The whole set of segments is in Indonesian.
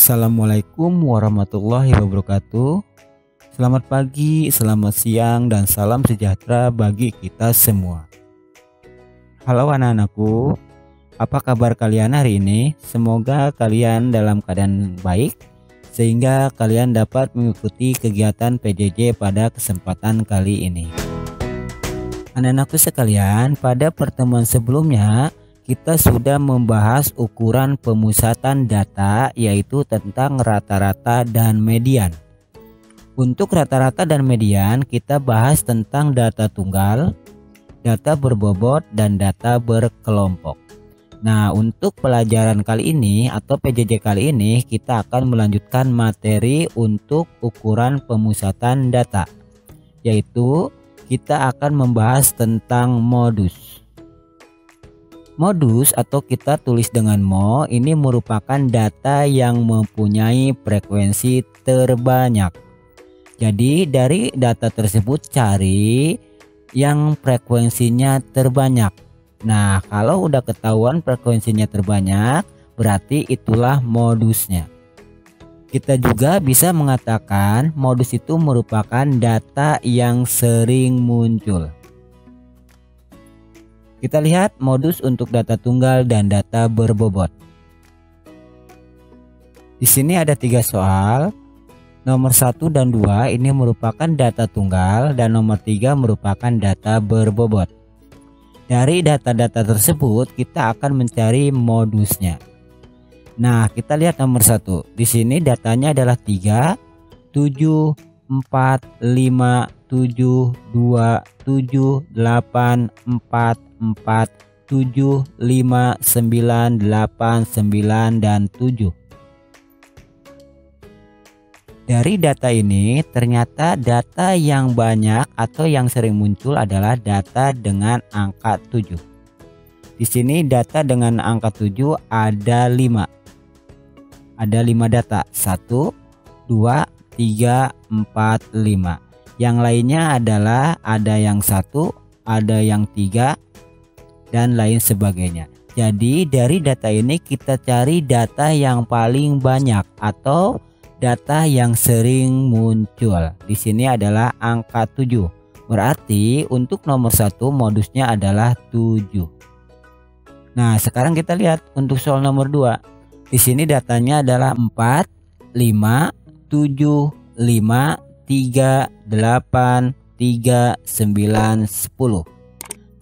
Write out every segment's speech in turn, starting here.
Assalamualaikum warahmatullahi wabarakatuh. Selamat pagi, selamat siang, dan salam sejahtera bagi kita semua. Halo anak-anakku, apa kabar kalian hari ini? Semoga kalian dalam keadaan baik sehingga kalian dapat mengikuti kegiatan PJJ pada kesempatan kali ini. Anak-anakku sekalian, pada pertemuan sebelumnya kita sudah membahas ukuran pemusatan data, yaitu tentang rata-rata dan median. Untuk rata-rata dan median kita bahas tentang data tunggal, data berbobot, dan data berkelompok. Nah, untuk pelajaran kali ini atau PJJ kali ini kita akan melanjutkan materi untuk ukuran pemusatan data, yaitu kita akan membahas tentang modus. Modus atau kita tulis dengan mo ini merupakan data yang mempunyai frekuensi terbanyak. Jadi dari data tersebut cari yang frekuensinya terbanyak. Nah, kalau udah ketahuan frekuensinya terbanyak, berarti itulah modusnya. Kita juga bisa mengatakan modus itu merupakan data yang sering muncul. Kita lihat modus untuk data tunggal dan data berbobot. Di sini ada 3 soal. Nomor 1 dan 2 ini merupakan data tunggal dan nomor 3 merupakan data berbobot. Dari data-data tersebut kita akan mencari modusnya. Nah, kita lihat nomor 1. Di sini datanya adalah 3, 7, 4, 5, 7, 2, 7, 8, 4, 4, 7, 5, 9, 8, 9, dan 7. Dari data ini ternyata data yang banyak atau yang sering muncul adalah data dengan angka 7. Di sini data dengan angka 7 ada 5. Ada 5 data. 1, 2, 3, 4, 5. Yang lainnya adalah ada yang 1, ada yang 3, dan lain sebagainya. Jadi dari data ini kita cari data yang paling banyak atau data yang sering muncul. Di sini adalah angka 7. Berarti untuk nomor 1 modusnya adalah 7. Nah, sekarang kita lihat untuk soal nomor 2. Di sini datanya adalah 4, 5, 7, 5, 3, 8, 3, 9, 10.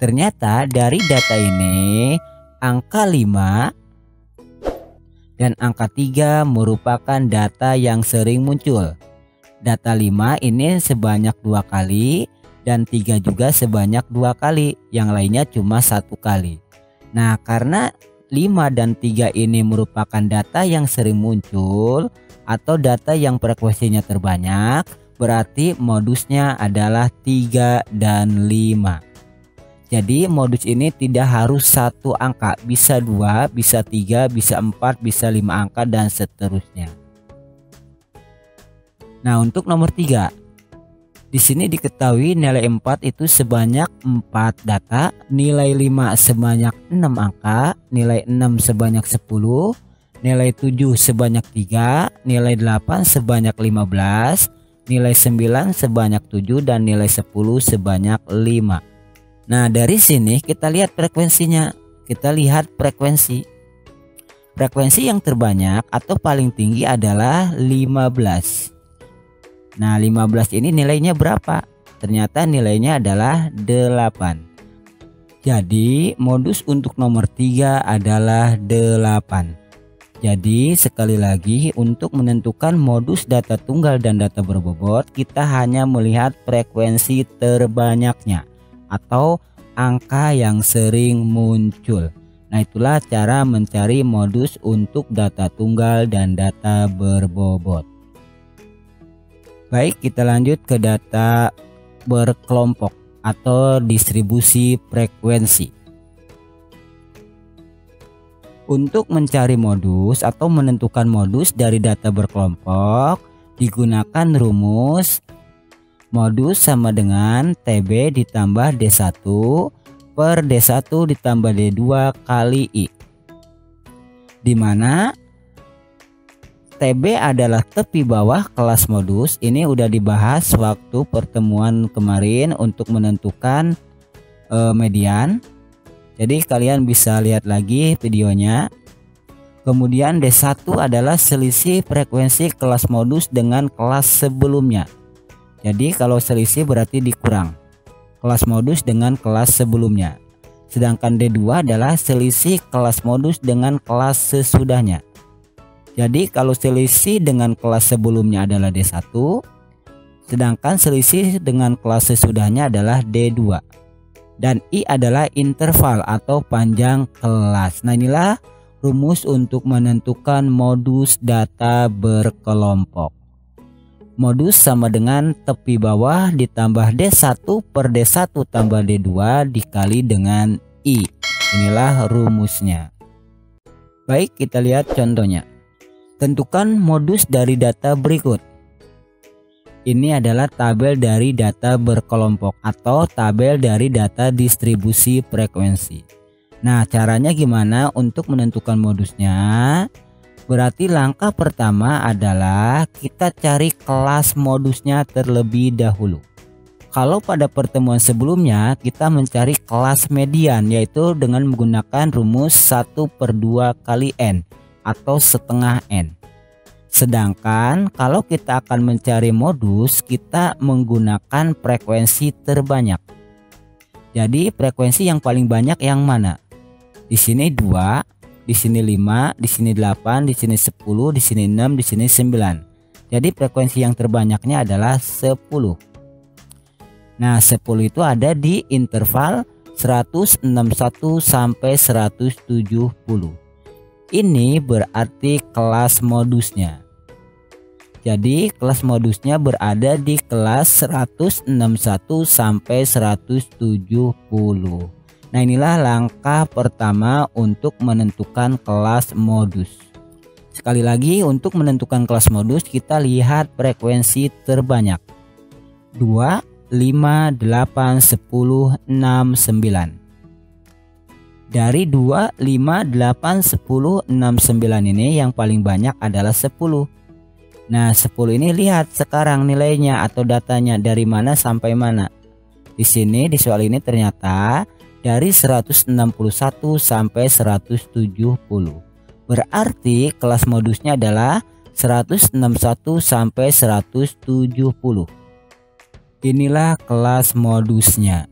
Ternyata dari data ini angka 5 dan angka 3 merupakan data yang sering muncul. Data 5 ini sebanyak 2 kali dan 3 juga sebanyak 2 kali. Yang lainnya cuma 1 kali. Nah, karena 5 dan 3 ini merupakan data yang sering muncul atau data yang frekuensinya terbanyak, berarti modusnya adalah 3 dan 5. Jadi modus ini tidak harus 1 angka, bisa 2, bisa 3, bisa 4, bisa 5 angka, dan seterusnya. Nah, untuk nomor 3. Di sini diketahui nilai 4 itu sebanyak 4 data, nilai 5 sebanyak 6 angka, nilai 6 sebanyak 10, nilai 7 sebanyak 3, nilai 8 sebanyak 15, nilai 9 sebanyak 7, dan nilai 10 sebanyak 5. Nah, dari sini kita lihat frekuensinya. Kita lihat frekuensi. Frekuensi yang terbanyak atau paling tinggi adalah 15. Nah, 15 ini nilainya berapa? Ternyata nilainya adalah 8. Jadi modus untuk nomor 3 adalah 8. Jadi sekali lagi untuk menentukan modus data tunggal dan data berbobot kita hanya melihat frekuensi terbanyaknya atau angka yang sering muncul. Nah, itulah cara mencari modus untuk data tunggal dan data berbobot. Baik, kita lanjut ke data berkelompok atau distribusi frekuensi. Untuk mencari modus atau menentukan modus dari data berkelompok digunakan rumus modus sama dengan TB ditambah D1 per D1 ditambah D2 kali I. Di mana TB adalah tepi bawah kelas modus. Ini udah dibahas waktu pertemuan kemarin untuk menentukan median. Jadi kalian bisa lihat lagi videonya. Kemudian D1 adalah selisih frekuensi kelas modus dengan kelas sebelumnya. Jadi kalau selisih berarti dikurang kelas modus dengan kelas sebelumnya. Sedangkan D2 adalah selisih kelas modus dengan kelas sesudahnya. Jadi kalau selisih dengan kelas sebelumnya adalah D1, sedangkan selisih dengan kelas sesudahnya adalah D2. Dan I adalah interval atau panjang kelas. Nah, inilah rumus untuk menentukan modus data berkelompok. Modus sama dengan tepi bawah ditambah D1 per D1 tambah D2 dikali dengan I. Inilah rumusnya. Baik, kita lihat contohnya. Tentukan modus dari data berikut. Ini adalah tabel dari data berkelompok atau tabel dari data distribusi frekuensi. Nah, caranya gimana untuk menentukan modusnya? Berarti langkah pertama adalah kita cari kelas modusnya terlebih dahulu. Kalau pada pertemuan sebelumnya kita mencari kelas median, yaitu dengan menggunakan rumus 1/2 kali N atau setengah N. Sedangkan kalau kita akan mencari modus, kita menggunakan frekuensi terbanyak. Jadi frekuensi yang paling banyak yang mana? Di sini 2, di sini 5, di sini 8, di sini 10, di sini 6, di sini 9. Jadi frekuensi yang terbanyaknya adalah 10. Nah, 10 itu ada di interval 161 sampai 170. Ini berarti kelas modusnya. Jadi kelas modusnya berada di kelas 161 sampai 170. Nah, inilah langkah pertama untuk menentukan kelas modus. Sekali lagi, untuk menentukan kelas modus kita lihat frekuensi terbanyak. 2, 5, 8, 10, 6, 9. Dari 2, 5, 8, 10, 6, 9 ini yang paling banyak adalah 10. Nah, 10 ini lihat sekarang nilainya atau datanya dari mana sampai mana. Di sini di soal ini ternyata dari 161 sampai 170. Berarti kelas modusnya adalah 161 sampai 170. Inilah kelas modusnya.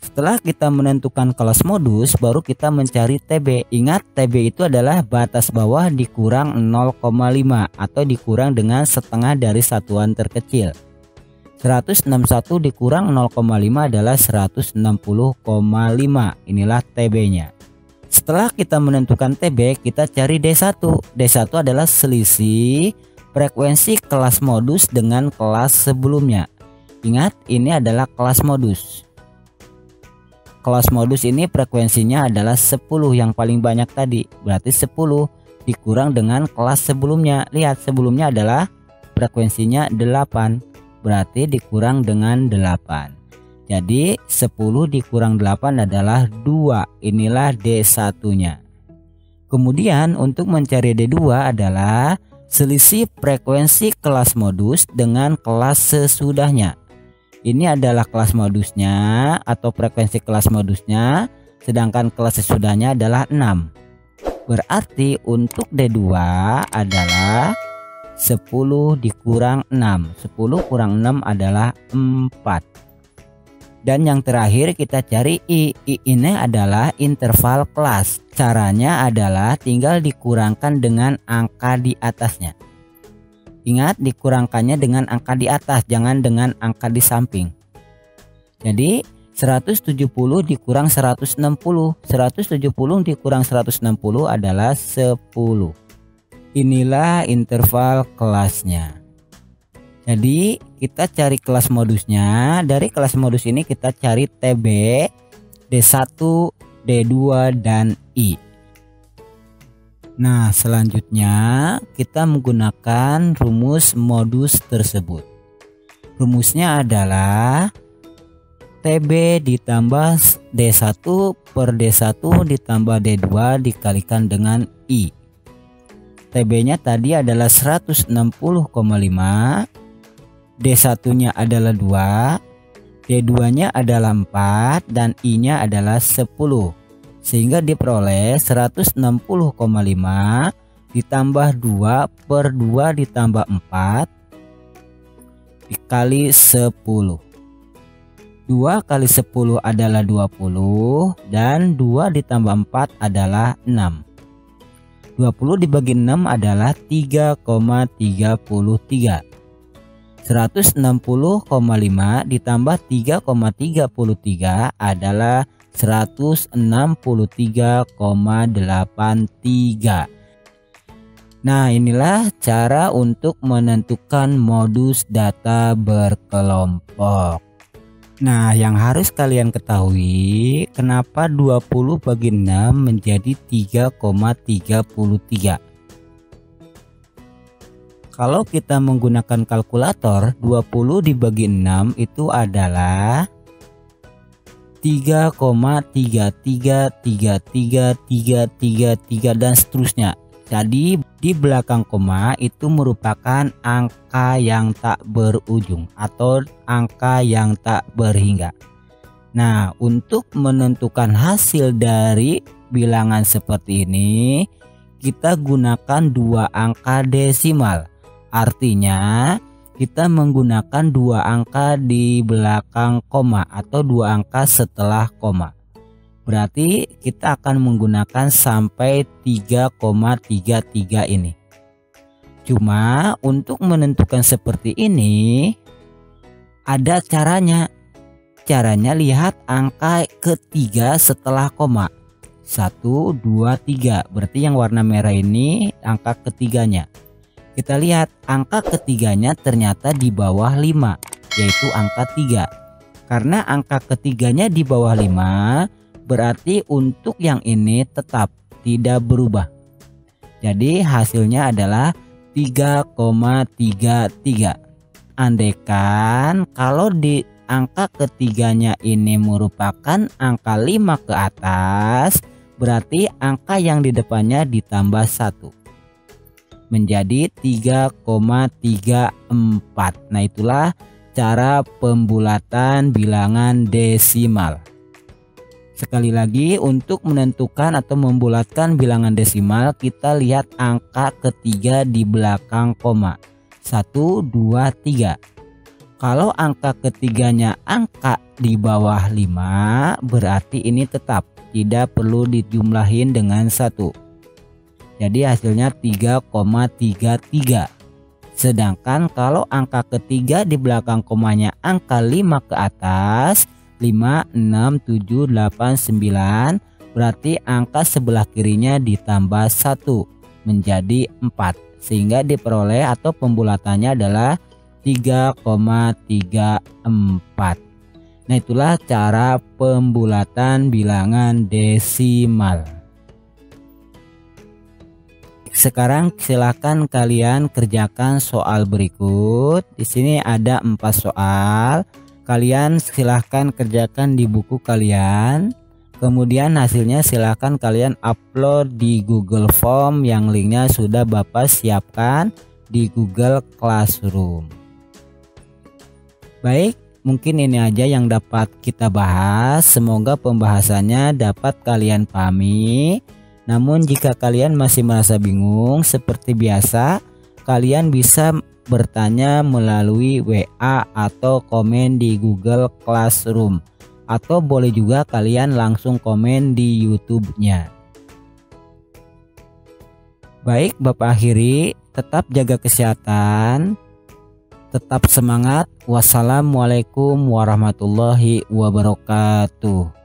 Setelah kita menentukan kelas modus, baru kita mencari TB. Ingat, TB itu adalah batas bawah dikurang 0,5 atau dikurang dengan setengah dari satuan terkecil. 161 dikurang 0,5 adalah 160,5. Inilah TB-nya. Setelah kita menentukan TB, kita cari D1. D1 adalah selisih frekuensi kelas modus dengan kelas sebelumnya. Ingat, ini adalah kelas modus. Kelas modus ini frekuensinya adalah 10 yang paling banyak tadi. Berarti 10 dikurang dengan kelas sebelumnya. Lihat, sebelumnya adalah frekuensinya 8. Berarti dikurang dengan 8. Jadi 10 dikurang 8 adalah 2. Inilah D1-nya. Kemudian untuk mencari D2 adalah selisih frekuensi kelas modus dengan kelas sesudahnya. Ini adalah kelas modusnya atau frekuensi kelas modusnya, sedangkan kelas sesudahnya adalah 6. Berarti untuk D2 adalah 10 dikurang 6. 10 kurang 6 adalah 4. Dan yang terakhir kita cari I. I ini adalah interval kelas. Caranya adalah tinggal dikurangkan dengan angka di atasnya. Ingat, dikurangkannya dengan angka di atas, jangan dengan angka di samping. Jadi 170 dikurang 160. 170 dikurang 160 adalah 10. Inilah interval kelasnya. Jadi kita cari kelas modusnya. Dari kelas modus ini kita cari TB, D1, D2, dan I. Nah, selanjutnya kita menggunakan rumus modus tersebut. Rumusnya adalah TB ditambah D1 per D1 ditambah D2 dikalikan dengan I. TB-nya tadi adalah 160,5, D1-nya adalah 2, D2-nya adalah 4, dan I-nya adalah 10. Sehingga diperoleh 160,5 ditambah 2 per 2 ditambah 4 dikali 10. 2 kali 10 adalah 20 dan 2 ditambah 4 adalah 6. 20 dibagi 6 adalah 3,33. 160,5 ditambah 3,33 adalah 163,83. Nah, inilah cara untuk menentukan modus data berkelompok. Nah, yang harus kalian ketahui, kenapa 20 bagi 6 menjadi 3,33. Kalau kita menggunakan kalkulator, 20 dibagi 6 itu adalah 3,333333 dan seterusnya. Jadi di belakang koma itu merupakan angka yang tak berujung atau angka yang tak berhingga. Nah, untuk menentukan hasil dari bilangan seperti ini, kita gunakan 2 angka desimal. Artinya kita menggunakan 2 angka di belakang koma atau 2 angka setelah koma. Berarti kita akan menggunakan sampai 3,33 ini. Cuma untuk menentukan seperti ini ada caranya. Caranya lihat angka ketiga setelah koma. 1, 2, 3. Berarti yang warna merah ini angka ketiganya. Kita lihat angka ketiganya ternyata di bawah 5, yaitu angka 3. Karena angka ketiganya di bawah 5, berarti untuk yang ini tetap tidak berubah. Jadi hasilnya adalah 3,33. Andaikan kalau di angka ketiganya ini merupakan angka 5 ke atas, berarti angka yang di depannya ditambah 1 menjadi 3,34. Nah, itulah cara pembulatan bilangan desimal. Sekali lagi, untuk menentukan atau membulatkan bilangan desimal, kita lihat angka ketiga di belakang koma. 1, 2, 3. Kalau angka ketiganya angka di bawah 5, berarti ini tetap tidak perlu dijumlahin dengan 1. Jadi hasilnya 3,33. Sedangkan kalau angka ketiga di belakang komanya angka 5 ke atas, 5, 6, 7, 8, 9, berarti angka sebelah kirinya ditambah 1 menjadi 4. Sehingga diperoleh atau pembulatannya adalah 3,34. Nah, itulah cara pembulatan bilangan desimal. Sekarang silakan kalian kerjakan soal berikut. Di sini ada 4 soal. Kalian silahkan kerjakan di buku kalian. Kemudian hasilnya silahkan kalian upload di Google Form yang linknya sudah Bapak siapkan di Google Classroom. Baik, mungkin ini aja yang dapat kita bahas. Semoga pembahasannya dapat kalian pahami. Namun jika kalian masih merasa bingung, seperti biasa kalian bisa bertanya melalui WA atau komen di Google Classroom, atau boleh juga kalian langsung komen di YouTube-nya. Baik, Bapak akhiri, tetap jaga kesehatan, tetap semangat. Wassalamualaikum warahmatullahi wabarakatuh.